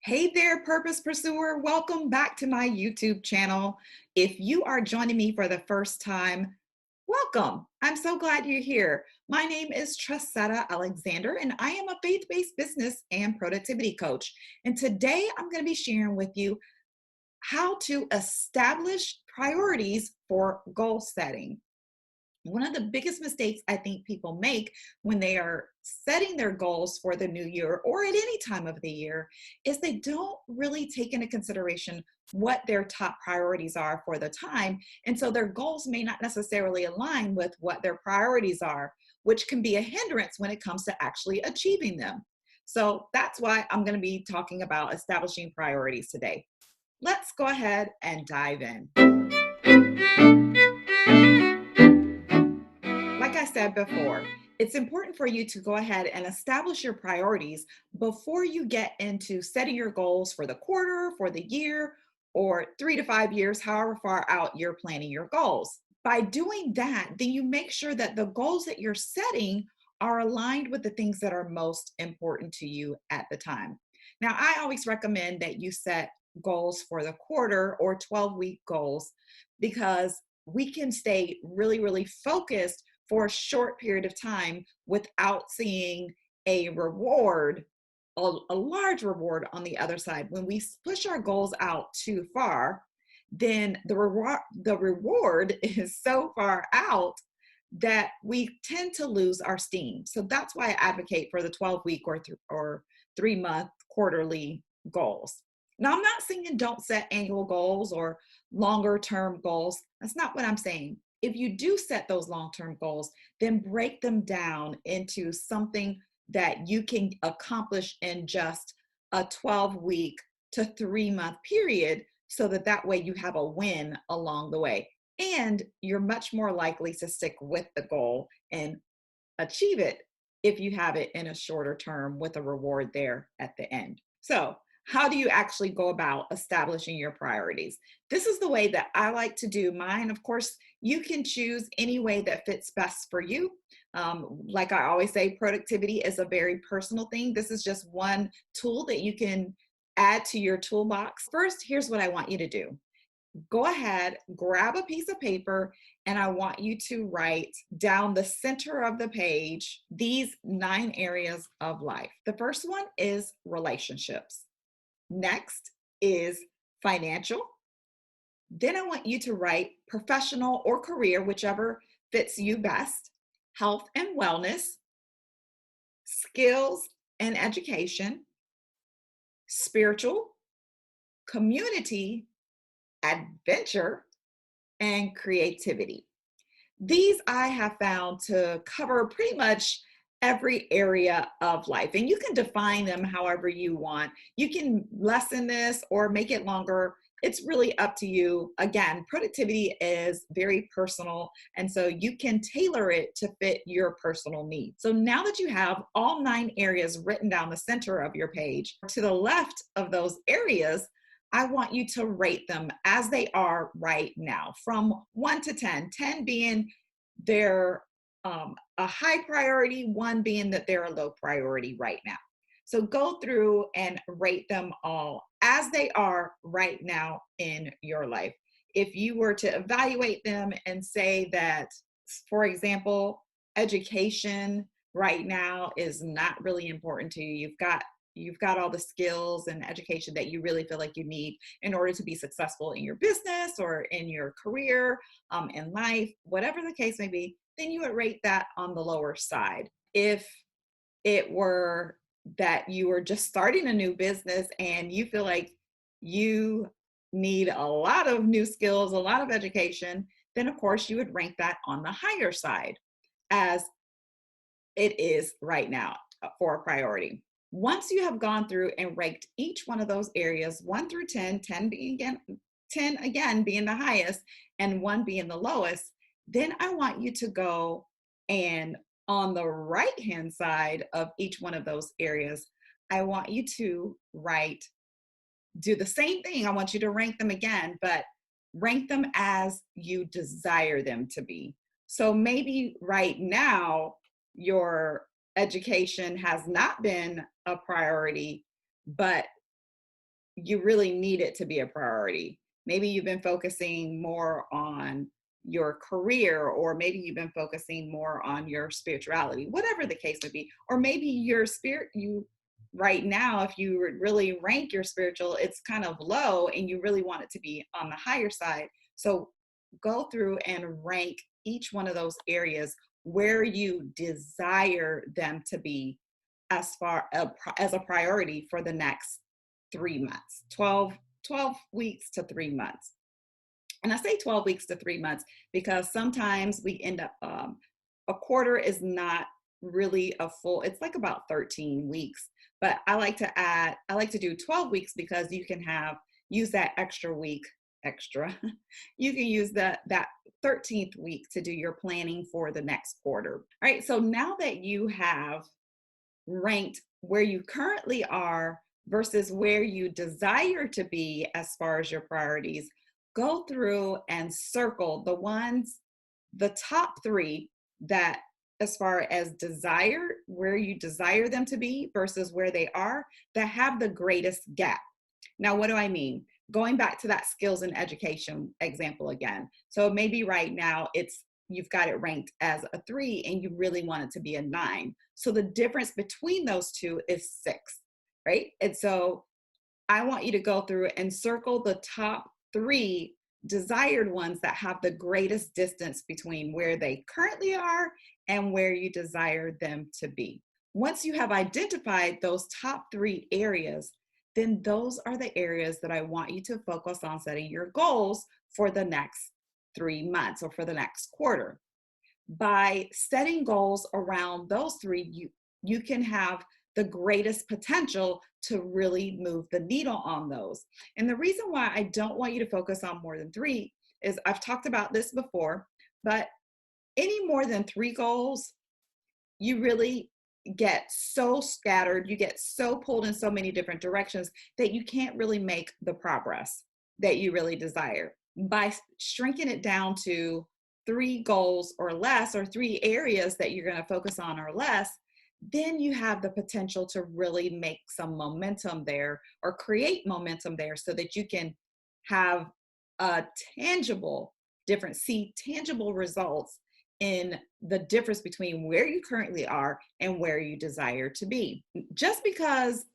Hey there, purpose pursuer. Welcome back to my YouTube channel. If you are joining me for the first time, welcome. I'm so glad you're here. My name is Trasetta Alexander, and I am a faith-based business and productivity coach. And today I'm going to be sharing with you how to establish priorities for goal setting. One of the biggest mistakes I think people make when they are setting their goals for the new year or at any time of the year is they don't really take into consideration what their top priorities are for the time. And so their goals may not necessarily align with what their priorities are, which can be a hindrance when it comes to actually achieving them. So that's why I'm going to be talking about establishing priorities today. Let's go ahead and dive in. Like I said before, it's important for you to go ahead and establish your priorities before you get into setting your goals for the quarter, for the year, or 3 to 5 years, however far out you're planning your goals. By doing that, then you make sure that the goals that you're setting are aligned with the things that are most important to you at the time. Now, I always recommend that you set goals for the quarter or 12-week goals because we can stay really, really focused for a short period of time without seeing a reward, a large reward on the other side. When we push our goals out too far, then the reward is so far out that we tend to lose our steam. So that's why I advocate for the 12-week or 3-month quarterly goals. Now, I'm not saying don't set annual goals or longer term goals. That's not what I'm saying. If you do set those long term goals, then break them down into something that you can accomplish in just a 12-week to 3-month period so that way you have a win along the way. And you're much more likely to stick with the goal and achieve it if you have it in a shorter term with a reward there at the end. So, how do you actually go about establishing your priorities? This is the way that I like to do mine. Of course, you can choose any way that fits best for you. Like I always say, productivity is a very personal thing. This is just one tool that you can add to your toolbox. First, here's what I want you to do. Go ahead, grab a piece of paper, and I want you to write down the center of the page these 9 areas of life. The first one is relationships. Next is financial. Then I want you to write professional or career, whichever fits you best, health and wellness, skills and education, spiritual, community, adventure, and creativity. These I have found to cover pretty much every area of life, and you can define them however you want. You can lessen this or make it longer. It's really up to you. Again, productivity is very personal, and so you can tailor it to fit your personal needs. So now that you have all 9 areas written down the center of your page, to the left of those areas, I want you to rate them as they are right now from 1 to 10, 10 being they're a high priority, 1 being that they're a low priority right now. So go through and rate them all as they are right now in your life. If you were to evaluate them and say that, for example, education right now is not really important to you, you've got all the skills and education that you really feel like you need in order to be successful in your business or in your career, in life, whatever the case may be, then you would rate that on the lower side. If it were that you were just starting a new business and you feel like you need a lot of new skills, a lot of education, then of course you would rank that on the higher side as it is right now for a priority. Once you have gone through and ranked each one of those areas 1 through 10, 10 being again, 10 again being the highest and 1 being the lowest, then I want you to go and on the right hand side of each one of those areas, I want you to do the same thing. I want you to rank them again, but rank them as you desire them to be. So maybe right now, your education has not been a priority, but you really need it to be a priority. Maybe you've been focusing more on your career, or maybe you've been focusing more on your spirituality, whatever the case may be. Or maybe your spirit, you right now, if you really rank your spiritual, it's kind of low and you really want it to be on the higher side. So go through and rank each one of those areas where you desire them to be as a priority for the next 3 months, 12 weeks to 3 months. And I say 12 weeks to 3 months because sometimes we end up, a quarter is not really a full, it's like about 13 weeks. But I like to do 12 weeks because you can use that extra week, extra. You can use that 13th week to do your planning for the next quarter. All right. So now that you have ranked where you currently are versus where you desire to be as far as your priorities, go through and circle the top three that, as far as desire, where you desire them to be versus where they are, that have the greatest gap. Now, what do I mean? Going back to that skills and education example again. So maybe right now you've got it ranked as a 3 and you really want it to be a 9. So the difference between those two is 6, right? And so I want you to go through and circle the top 3 desired ones that have the greatest distance between where they currently are and where you desire them to be. Once you have identified those top 3 areas, then those are the areas that I want you to focus on setting your goals for the next 3 months or for the next quarter. By setting goals around those 3, you can have the greatest potential to really move the needle on those. And the reason why I don't want you to focus on more than 3 is, I've talked about this before, but any more than 3 goals, you really get so scattered, you get so pulled in so many different directions that you can't really make the progress that you really desire. By shrinking it down to 3 goals or less, or 3 areas that you're going to focus on or less, then you have the potential to really make some momentum there, or create momentum there, so that you can have a tangible difference, see tangible results in the difference between where you currently are and where you desire to be. Just because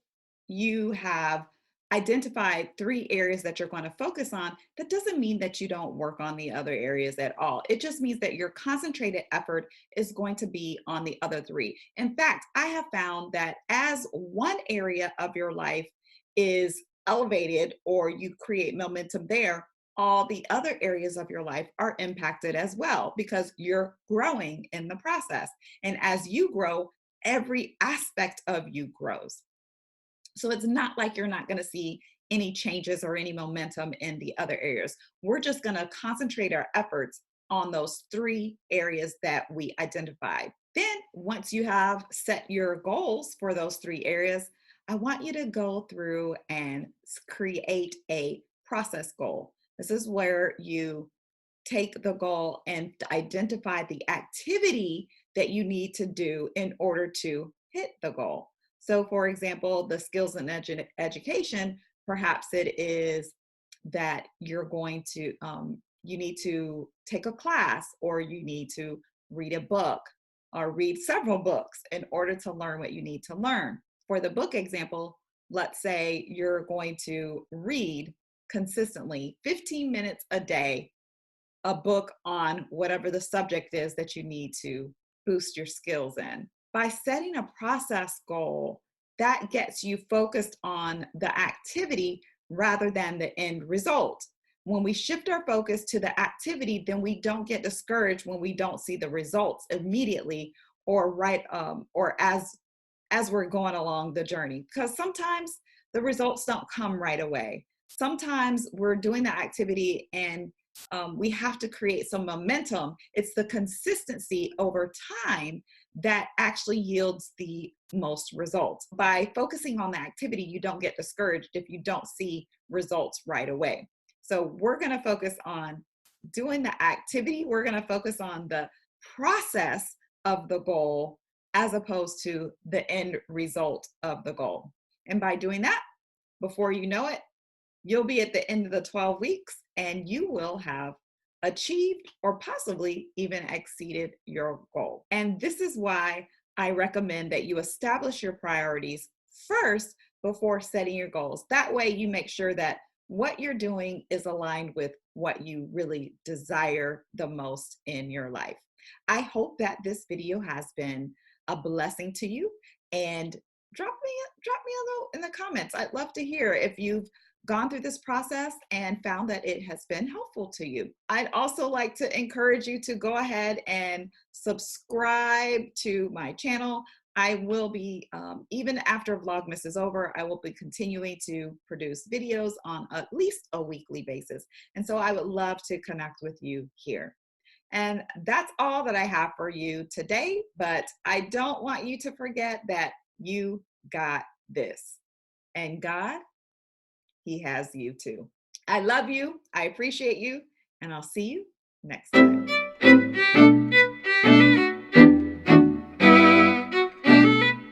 you have identified 3 areas that you're going to focus on, that doesn't mean that you don't work on the other areas at all. It just means that your concentrated effort is going to be on the other 3. In fact, I have found that as one area of your life is elevated, or you create momentum there, all the other areas of your life are impacted as well, because you're growing in the process. And as you grow, every aspect of you grows. So it's not like you're not going to see any changes or any momentum in the other areas. We're just going to concentrate our efforts on those 3 areas that we identified. Then, once you have set your goals for those 3 areas, I want you to go through and create a process goal. This is where you take the goal and identify the activity that you need to do in order to hit the goal. So, for example, the skills and education, perhaps it is that you're going to, you need to take a class, or you need to read a book, or read several books in order to learn what you need to learn. For the book example, let's say you're going to read consistently 15 minutes a day, a book on whatever the subject is that you need to boost your skills in. By setting a process goal, that gets you focused on the activity rather than the end result. When we shift our focus to the activity, then we don't get discouraged when we don't see the results immediately, or or as we're going along the journey, because sometimes the results don't come right away. Sometimes we're doing the activity and we have to create some momentum. It's the consistency over time that actually yields the most results. By focusing on the activity, you don't get discouraged if you don't see results right away. So we're going to focus on doing the activity. We're going to focus on the process of the goal as opposed to the end result of the goal. And by doing that, before you know it, You'll be at the end of the 12 weeks and you will have achieved or possibly even exceeded your goal. And this is why I recommend that you establish your priorities first before setting your goals. That way, you make sure that what you're doing is aligned with what you really desire the most in your life. I hope that this video has been a blessing to you, and drop me a note in the comments. I'd love to hear if you've gone through this process and found that it has been helpful to you. I'd also like to encourage you to go ahead and subscribe to my channel. I will be, even after Vlogmas is over, I will be continuing to produce videos on at least a weekly basis. And so I would love to connect with you here. And that's all that I have for you today, but I don't want you to forget that you got this. And God, He has you too. I love you. I appreciate you. And I'll see you next time.